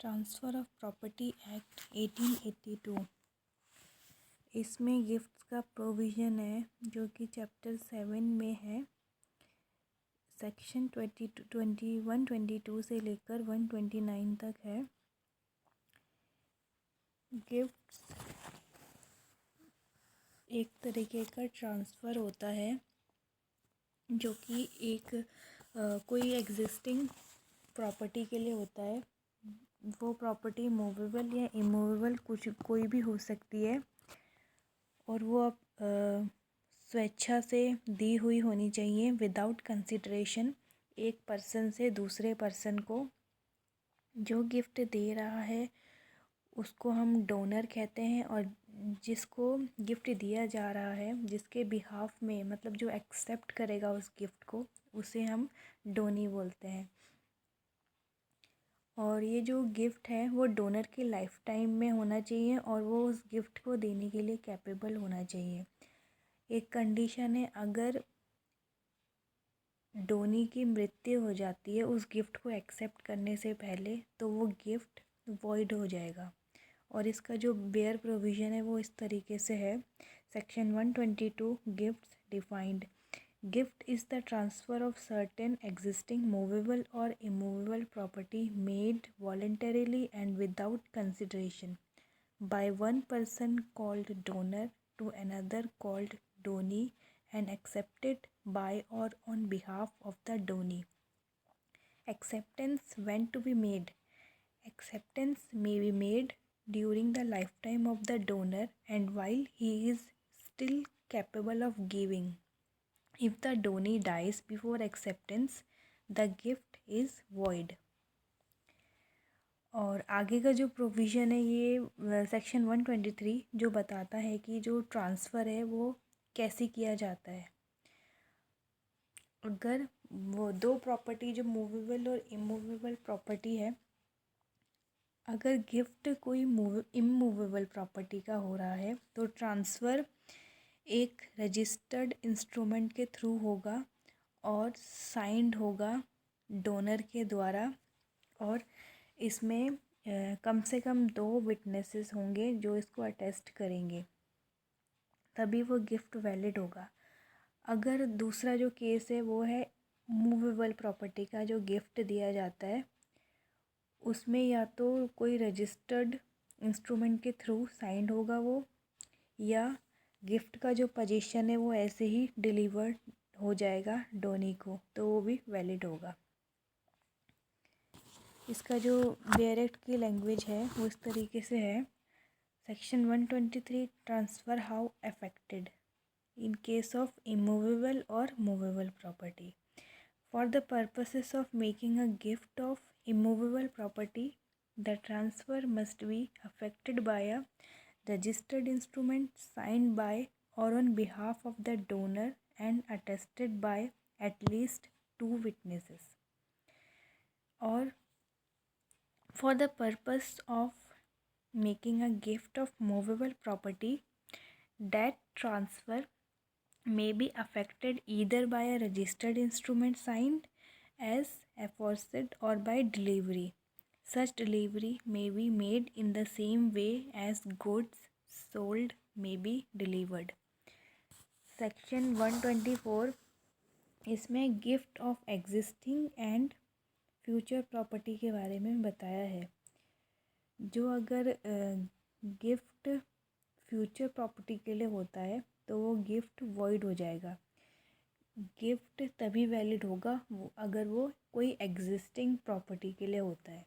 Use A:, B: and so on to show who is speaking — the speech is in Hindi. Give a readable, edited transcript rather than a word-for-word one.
A: Transfer of property act 1882। इसमें गिफ्ट्स का प्रोविज़न है जो कि चैप्टर 7 में है। सेक्शन 122 से लेकर 129 तक है। गिफ्ट्स एक तरीके का ट्रांसफ़र होता है जो कि एक कोई एग्जिस्टिंग प्रॉपर्टी के लिए होता है। वो प्रॉपर्टी मूवेबल या इमूवेबल कोई भी हो सकती है और वो अब स्वेच्छा से दी हुई होनी चाहिए विदाउट कंसिडरेशन एक पर्सन से दूसरे पर्सन को। जो गिफ्ट दे रहा है उसको हम डोनर कहते हैं और जिसको गिफ्ट दिया जा रहा है जिसके बिहाफ में मतलब जो एक्सेप्ट करेगा उस गिफ्ट को उसे हम डोनी बोलते हैं। और ये जो गिफ्ट है वो डोनर की लाइफ टाइम में होना चाहिए और वो उस गिफ्ट को देने के लिए कैपेबल होना चाहिए। एक कंडीशन है, अगर डोनी की मृत्यु हो जाती है उस गिफ्ट को एक्सेप्ट करने से पहले तो वो गिफ्ट वॉइड हो जाएगा। और इसका जो बेयर प्रोविज़न है वो इस तरीके से है। Section 122 gifts defined. Gift is the transfer of certain existing movable or immovable property made voluntarily and without consideration by one person called donor to another called donee and accepted by or on behalf of the donee. Acceptance when to be made. Acceptance may be made during the lifetime of the donor and while he is still capable of giving. If the donee dies before acceptance, the gift is void. और आगे का जो प्रोविज़न है ये सेक्शन 123 जो बताता है कि जो ट्रांसफ़र है वो कैसे किया जाता है। अगर वो दो प्रॉपर्टी जो मूवेबल और इमूवेबल प्रॉपर्टी है, अगर गिफ्ट कोई इमूवेबल प्रॉपर्टी का हो रहा है तो ट्रांसफ़र एक रजिस्टर्ड इंस्ट्रूमेंट के थ्रू होगा और साइंड होगा डोनर के द्वारा और इसमें कम से कम 2 विटनेसेस होंगे जो इसको अटेस्ट करेंगे, तभी वो गिफ्ट वैलिड होगा। अगर दूसरा जो केस है वो है मूवेबल प्रॉपर्टी का जो गिफ्ट दिया जाता है, उसमें या तो कोई रजिस्टर्ड इंस्ट्रूमेंट के थ्रू साइंड होगा वो, या गिफ्ट का जो पोजीशन है वो ऐसे ही डिलीवर्ड हो जाएगा डोनी को, तो वो भी वैलिड होगा। इसका जो बेयर एक्ट की लैंग्वेज है वो इस तरीके से है। Section 123 transfer how affected in case of immovable और movable property. For the purposes of making a gift of immovable property the transfer must be affected by a registered instrument signed by or on behalf of the donor and attested by at least 2 witnesses. Or for the purpose of making a gift of movable property, that transfer may be affected either by a registered instrument signed as aforesaid or by delivery. Such delivery may be made in the same way as goods sold may be delivered. Section 124 इसमें gift of existing and future property के बारे में बताया है। जो अगर गिफ्ट फ्यूचर प्रॉपर्टी के लिए होता है तो वो गिफ्ट वॉइड हो जाएगा। गिफ्ट तभी वैलिड होगा अगर वो कोई एग्जिस्टिंग प्रॉपर्टी के लिए होता है।